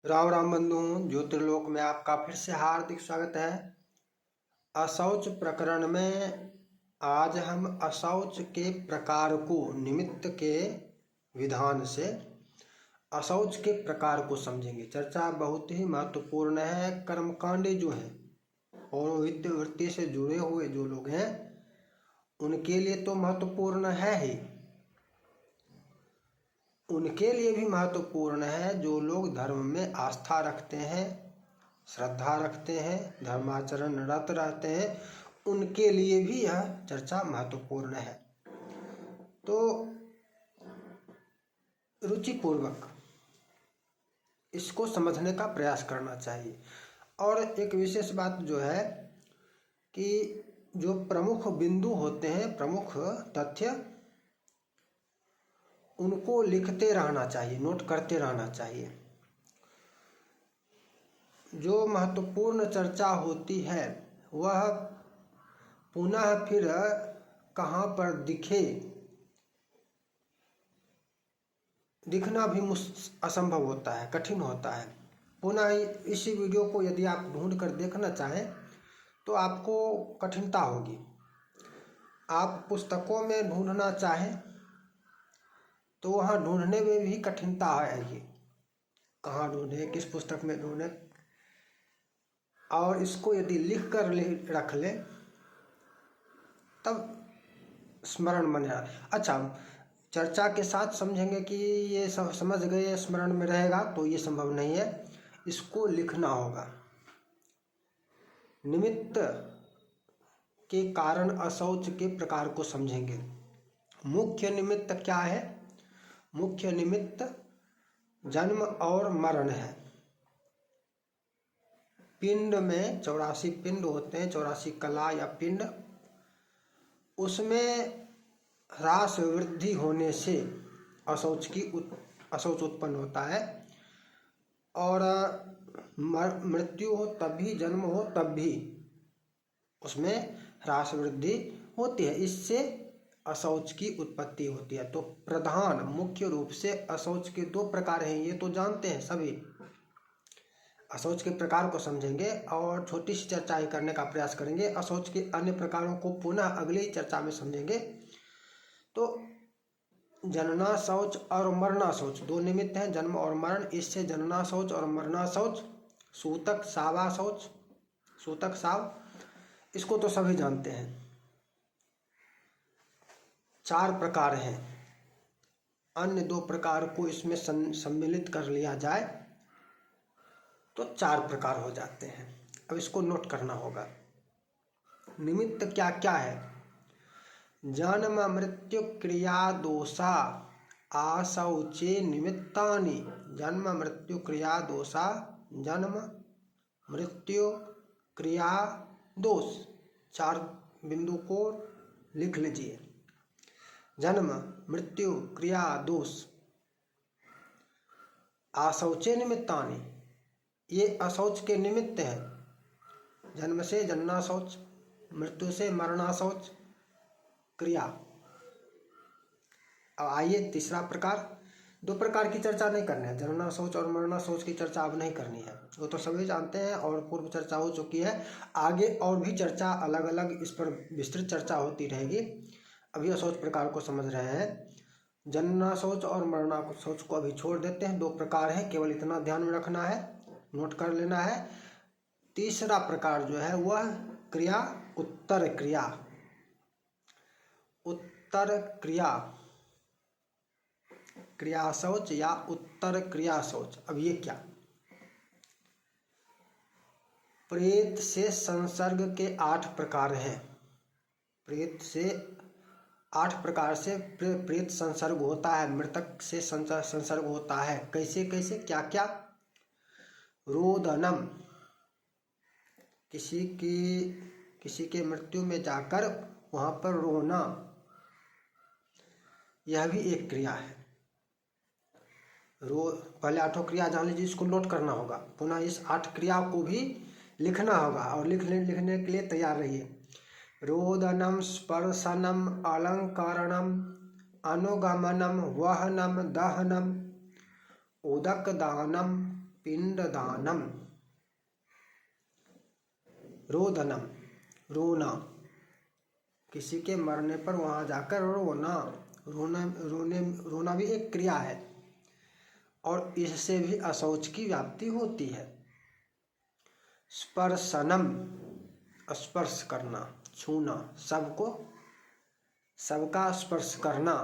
राम राम बंधुओं, ज्योतिर्लोक में आपका फिर से हार्दिक स्वागत है। अशौच प्रकरण में आज हम अशौच के प्रकार को निमित्त के विधान से अशौच के प्रकार को समझेंगे। चर्चा बहुत ही महत्वपूर्ण है। कर्मकांडी जो है पौरोहित्य वृत्ति से जुड़े हुए जो लोग हैं उनके लिए तो महत्वपूर्ण है ही, उनके लिए भी महत्वपूर्ण है जो लोग धर्म में आस्था रखते हैं, श्रद्धा रखते हैं, धर्माचरण रत रहते हैं, उनके लिए भी यह चर्चा महत्वपूर्ण है। तो रुचिपूर्वक इसको समझने का प्रयास करना चाहिए। और एक विशेष बात जो है कि जो प्रमुख बिंदु होते हैं, प्रमुख तथ्य, उनको लिखते रहना चाहिए, नोट करते रहना चाहिए। जो महत्वपूर्ण चर्चा होती है वह पुनः फिर कहाँ पर दिखना भी असंभव होता है, कठिन होता है। पुनः इसी वीडियो को यदि आप ढूंढ कर देखना चाहें तो आपको कठिनता होगी। आप पुस्तकों में ढूंढना चाहें तो वहाँ ढूंढने में भी कठिनता आएगी। कहाँ ढूंढें, किस पुस्तक में ढूंढें। और इसको यदि लिख कर रख लें तब स्मरण बने। अच्छा, चर्चा के साथ समझेंगे कि ये सब समझ गए, स्मरण में रहेगा, तो ये संभव नहीं है। इसको लिखना होगा। निमित्त के कारण अशौच के प्रकार को समझेंगे। मुख्य निमित्त क्या है? मुख्य निमित्त जन्म और मरण है। पिंड में 84 पिंड होते हैं, 84 कला या पिंड। उसमें ह्रास वृद्धि होने से अशौच उत्पन्न होता है। और मृत्यु हो तब भी, जन्म हो तब भी उसमें ह्रास वृद्धि होती है। इससे अशौच की उत्पत्ति होती है। तो प्रधान मुख्य रूप से अशौच के 2 प्रकार हैं, ये तो जानते हैं सभी। अशौच के प्रकार को समझेंगे और छोटी सी चर्चा ही करने का प्रयास करेंगे। अशौच के अन्य प्रकारों को पुनः अगली चर्चा में समझेंगे। तो जनना शौच और मरना शौच 2 निमित्त हैं, जन्म और मरण। इससे जनना शौच और मरना शौच, सूतक सावा शौच, सूतक साव, इसको तो सभी जानते हैं। 4 प्रकार हैं। अन्य 2 प्रकार को इसमें सम्मिलित कर लिया जाए तो 4 प्रकार हो जाते हैं। अब इसको नोट करना होगा। निमित्त क्या क्या है? जन्म मृत्यु क्रिया दोषा आशौचे निमित्तानि। जन्म मृत्यु क्रिया दोषा, जन्म मृत्यु क्रिया दोष, 4 बिंदु को लिख लीजिए। जन्म मृत्यु क्रिया दोष आशौचे निमित्तानि, ये अशौच के निमित्त हैं। जन्म से जनना शौच, मृत्यु से मरना शौच क्रिया। अब आइए तीसरा प्रकार। 2 प्रकार की चर्चा नहीं करनी है। जनना शौच और मरना शौच की चर्चा अब नहीं करनी है, वो तो सभी जानते हैं और पूर्व चर्चा हो चुकी है। आगे और भी चर्चा अलग अलग इस पर विस्तृत चर्चा होती रहेगी। अभी अशौच प्रकार को समझ रहे हैं। जनना शौच और मरना शौच को अभी छोड़ देते हैं। 2 प्रकार हैं, केवल इतना ध्यान में रखना है, नोट कर लेना है। तीसरा प्रकार जो है वह क्रिया उत्तर क्रिया। उत्तर क्रिया, क्रिया शौच या उत्तर क्रिया शौच। अब ये क्या? प्रेत से संसर्ग के 8 प्रकार हैं। प्रेत से 8 प्रकार से प्रेत संसर्ग होता है, मृतक से संसर्ग होता है। कैसे कैसे, क्या क्या? रोदनम, किसी के मृत्यु में जाकर वहाँ पर रोना, यह भी एक क्रिया है। पहले 8 क्रिया जान लीजिए, इसको नोट करना होगा। पुनः इस 8 क्रिया को भी लिखना होगा और लिखने के लिए तैयार रहिए। रोदनम, स्पर्शनम, अलंकरणम, अनुगमनम, वहनम, दहनम, उदक दानम, पिंडदानम। रोदनम, रोना, किसी के मरने पर वहाँ जाकर रोना, रोना भी एक क्रिया है और इससे भी अशौच की व्याप्ति होती है। स्पर्शनम, स्पर्श करना, छूना, सबका स्पर्श करना,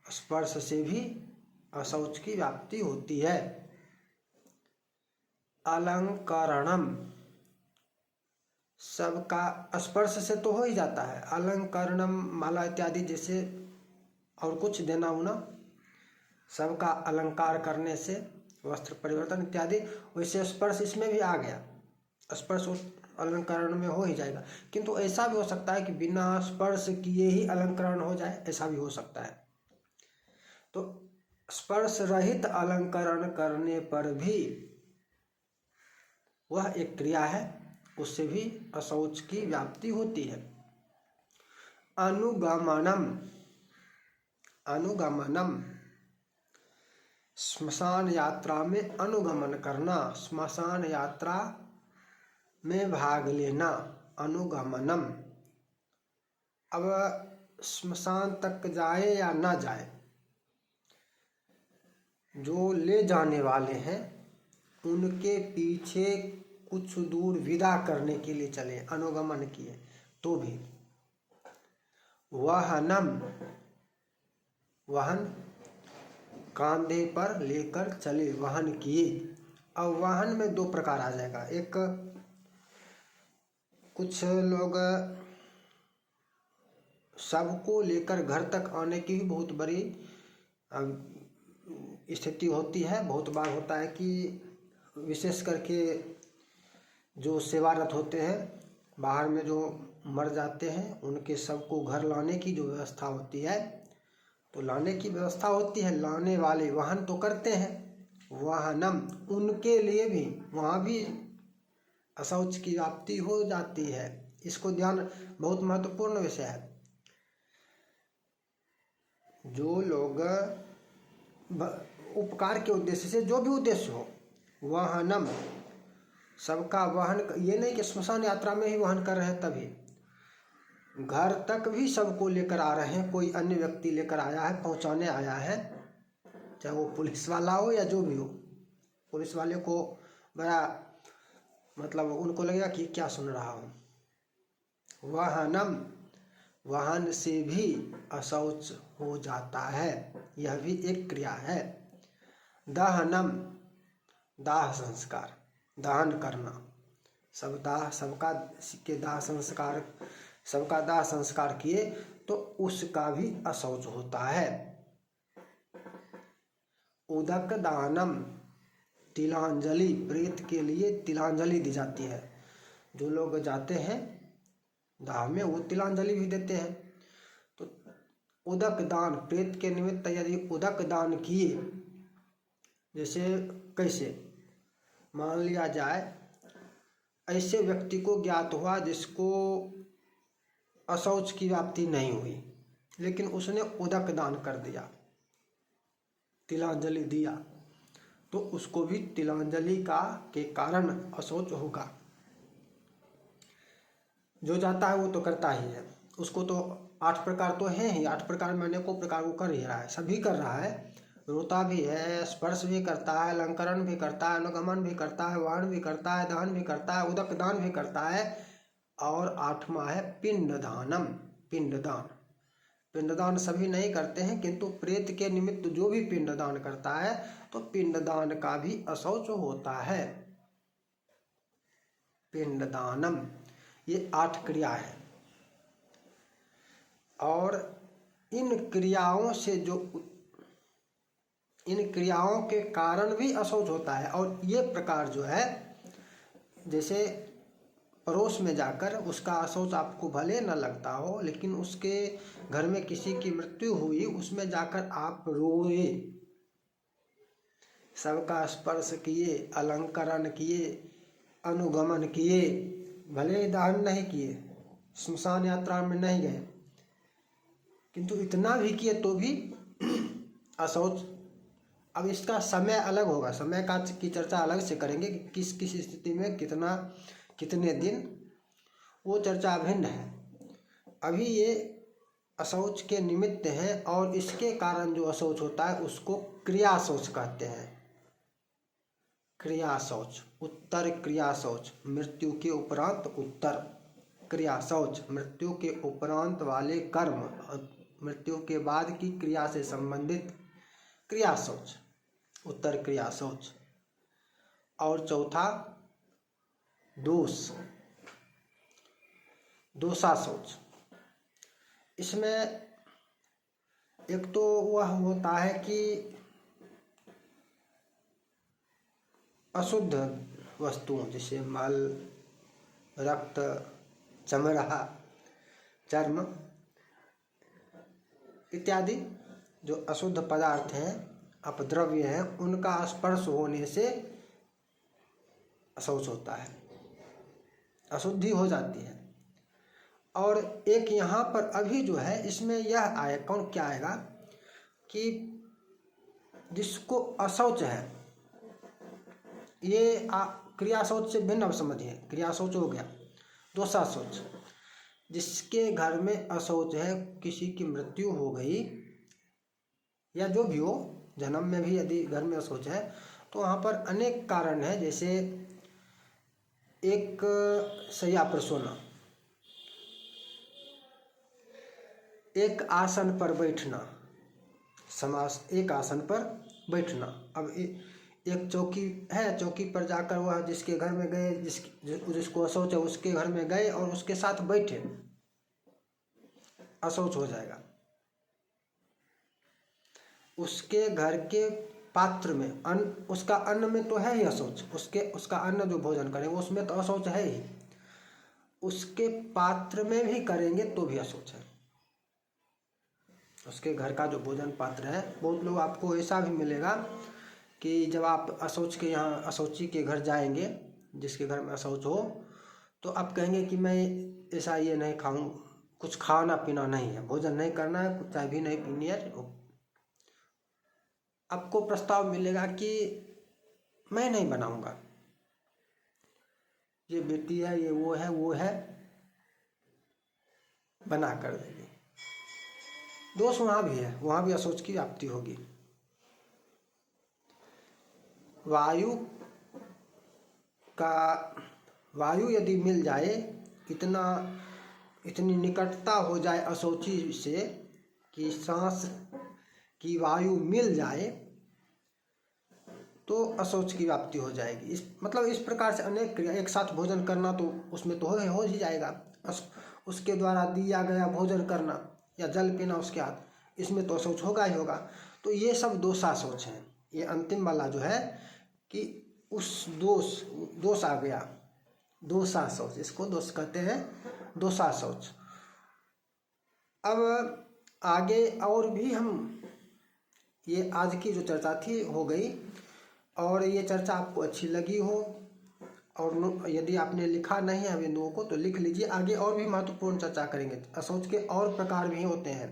स्पर्श से भी अशौच की व्याप्ति होती है। अलंकरणम, सबका स्पर्श से तो हो ही जाता है। अलंकरणम, माला इत्यादि जैसे और कुछ देना होना, सबका अलंकार करने से, वस्त्र परिवर्तन इत्यादि, वैसे स्पर्श इसमें भी आ गया। स्पर्श अलंकरण में हो ही जाएगा, किंतु ऐसा भी हो सकता है कि बिना स्पर्श किए ही अलंकरण हो जाए, ऐसा भी हो सकता है। तो स्पर्श रहित अलंकरण करने पर भी वह एक क्रिया है, उससे भी अशौच की व्याप्ति होती है। अनुगमनम, अनुगमनम, श्मशान यात्रा में अनुगमन करना, श्मशान यात्रा में भाग लेना, अनुगमनम। अब श्मशान तक जाए या ना जाए, जो ले जाने वाले हैं उनके पीछे कुछ दूर विदा करने के लिए चले, अनुगमन किए तो भी। वहनम, वहन, कांधे पर लेकर चले, वहन किए। अब वाहन में दो प्रकार आ जाएगा। एक, कुछ लोग सबको लेकर घर तक आने की भी बहुत बड़ी स्थिति होती है। बहुत बार होता है कि विशेष करके जो सेवारत होते हैं, बाहर में जो मर जाते हैं, उनके सबको घर लाने की जो व्यवस्था होती है, तो लाने की व्यवस्था होती है, लाने वाले वाहन तो करते हैं। वाहनम, उनके लिए भी वहाँ भी अशौच की व्याप्ति हो जाती है। इसको ध्यान, बहुत महत्वपूर्ण विषय है। जो लोग उपकार के उद्देश्य से, जो भी उद्देश्य हो, वाहनम, सबका वहन, ये नहीं कि श्मशान यात्रा में ही वहन कर रहे हैं, तभी घर तक भी सबको लेकर आ रहे हैं। कोई अन्य व्यक्ति लेकर आया है, पहुंचाने आया है, चाहे वो पुलिस वाला हो या जो भी हो। पुलिस वाले को बड़ा मतलब उनको लगेगा कि क्या सुन रहा हूँ। वाहनम, वाहन से भी अशौच हो जाता है, यह भी एक क्रिया है। दहनम, दाह संस्कार, दहन करना, सबका के दाह संस्कार, सबका दाह संस्कार किए तो उसका भी अशौच होता है। उदक दानम, तिलांजलि, प्रेत के लिए तिलांजलि दी जाती है। जो लोग जाते हैं दाह में, वो तिलांजलि भी देते हैं। तो उदक दान, प्रेत के निमित्त यदि उदक दान किए, जैसे कैसे, मान लिया जाए ऐसे व्यक्ति को ज्ञात हुआ जिसको अशौच की व्याप्ति नहीं हुई, लेकिन उसने उदक दान कर दिया, तिलांजलि दिया, तो उसको भी तिलांजलि के कारण अशौच होगा। जो जाता है वो तो करता ही है, उसको तो 8 प्रकार तो है ही, 8 प्रकार में अनेकों प्रकार को कर ही रहा है, सभी कर रहा है। रोता भी है, स्पर्श भी करता है, अलंकरण भी करता है, अनुगमन भी करता है, वाहन भी करता है, दहन भी करता है, उदक दान भी करता है। और 8वां है पिंडदानम, पिंडदान। पिंडदान सभी नहीं करते हैं, किंतु प्रेत के निमित्त जो भी पिंडदान करता है तो पिंडदान का भी अशौच होता है। पिंडदानम, ये 8 क्रिया है। और इन क्रियाओं से इन क्रियाओं के कारण भी अशौच होता है। और ये प्रकार जो है, जैसे पड़ोस में जाकर उसका अशौच आपको भले न लगता हो, लेकिन उसके घर में किसी की मृत्यु हुई, उसमें जाकर आप रोए, सबका स्पर्श किए, अलंकरण किए, अनुगमन किए, भले दान नहीं किए, श्मशान यात्रा में नहीं गए, किंतु इतना भी किए तो भी अशौच अब इसका समय अलग होगा, समय की चर्चा अलग से करेंगे कि किस किस स्थिति में कितने दिन, वो चर्चा भिन्न है। अभी ये अशौच के निमित्त हैं और इसके कारण जो अशौच होता है उसको क्रिया शौच कहते हैं। क्रिया शौच, उत्तर क्रिया शौच, मृत्यु के उपरांत उत्तर क्रिया शौच, मृत्यु के उपरांत वाले कर्म, मृत्यु के बाद की क्रिया से संबंधित क्रिया शौच, उत्तर क्रिया शौच। और चौथा दोषा शौच। इसमें एक तो वह होता है कि अशुद्ध वस्तुओं जैसे मल, रक्त, चमड़ा, चर्म इत्यादि जो अशुद्ध पदार्थ हैं, अपद्रव्य हैं, उनका स्पर्श होने से अशौच होता है, अशुद्धि हो जाती है। और एक यहाँ पर अभी जो है इसमें यह आए, कौन क्या आएगा कि जिसको अशौच है, ये क्रिया शौच से भिन्न, अब समझिए क्रिया शौच हो गया। दोषा शौच, जिसके घर में अशौच है, किसी की मृत्यु हो गई या जो भी हो, जन्म में भी यदि घर में अशौच है तो वहाँ पर अनेक कारण है। जैसे एक शैया पर सोना, एक आसन पर बैठना, समास एक आसन पर बैठना। अब एक चौकी है, चौकी पर जाकर वह जिसके घर में गए, जिसको अशौच है उसके घर में गए और उसके साथ बैठे, अशौच हो जाएगा। उसके घर के पात्र में अन्न, उसका अन्न में तो है ही अशौच, उसका अन्न जो भोजन करेंगे उसमें तो अशौच है ही, उसके पात्र में भी करेंगे तो भी अशौच है। उसके घर का जो भोजन पात्र है, बहुत लोग आपको ऐसा भी मिलेगा कि जब आप अशौच के यहाँ अशौची के घर जाएंगे, जिसके घर में अशौच हो, तो आप कहेंगे कि मैं ऐसा ये नहीं खाऊं, कुछ खाना पीना नहीं है, भोजन नहीं करना है, कुछ चाय भी नहीं पीनी है। आपको प्रस्ताव मिलेगा कि मैं नहीं बनाऊंगा, ये बेटी है, ये वो है, बना कर देगी। दोष वहाँ भी है, वहाँ भी अशौच की व्याप्ति होगी। वायु यदि मिल जाए, इतनी निकटता हो जाए अशौची से कि सांस की वायु मिल जाए तो अशौच की व्याप्ति हो जाएगी। मतलब इस प्रकार से अनेक क्रिया, एक साथ भोजन करना तो उसमें तो हो ही जाएगा, उसके द्वारा दिया गया भोजन करना या जल पीना उसके हाथ, इसमें तो अशौच होगा ही होगा। तो ये सब दोषा शौच हैं। ये अंतिम वाला जो है कि उस दोष आ गया, दोषा शौच, इसको दोष कहते हैं, दोषा शौच। अब आगे और भी हम, ये आज की जो चर्चा थी हो गई, और ये चर्चा आपको अच्छी लगी हो, और यदि आपने लिखा नहीं है बिंदुओं को तो लिख लीजिए, आगे और भी महत्वपूर्ण चर्चा करेंगे। अशौच के और प्रकार भी होते हैं,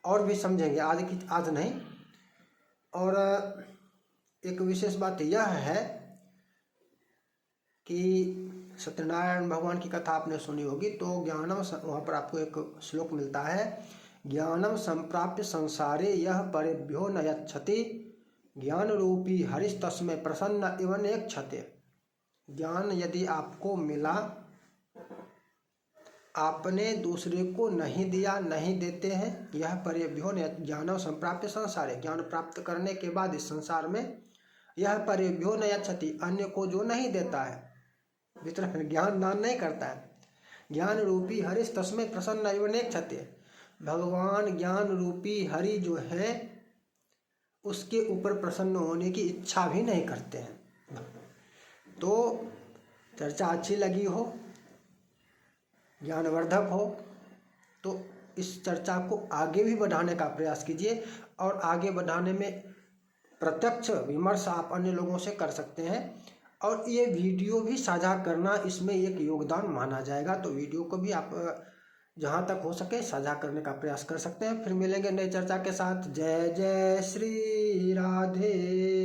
और भी समझेंगे, आज नहीं। और एक विशेष बात यह है कि सत्यनारायण भगवान की कथा आपने सुनी होगी, तो ज्ञानम, वहाँ पर आपको एक श्लोक मिलता है, ज्ञानम संप्राप्य संसारे यह परेभ्यो न यच्छति, ज्ञान रूपी हरिस्तस्मै प्रसन्न इव नेक्षते। ज्ञान यदि आपको मिला, आपने दूसरे को नहीं दिया, नहीं देते हैं, यह परेभ्यो न, ज्ञानम संप्राप्य संसारे, ज्ञान प्राप्त करने के बाद इस संसार में, यह परेभ्यो न यच्छति, अन्य को जो नहीं देता है, वितरण ज्ञान दान नहीं करता है, ज्ञान रूपी हरिस्तस्मै प्रसन्न इव नेक्षते, भगवान ज्ञान रूपी हरि जो है उसके ऊपर प्रसन्न होने की इच्छा भी नहीं करते हैं। तो चर्चा अच्छी लगी हो, ज्ञानवर्धक हो, तो इस चर्चा को आगे भी बढ़ाने का प्रयास कीजिए, और आगे बढ़ाने में प्रत्यक्ष विमर्श आप अन्य लोगों से कर सकते हैं, और ये वीडियो भी साझा करना इसमें एक योगदान माना जाएगा। तो वीडियो को भी आप जहाँ तक हो सके साझा करने का प्रयास कर सकते हैं। फिर मिलेंगे नई चर्चा के साथ। जय जय श्री राधे।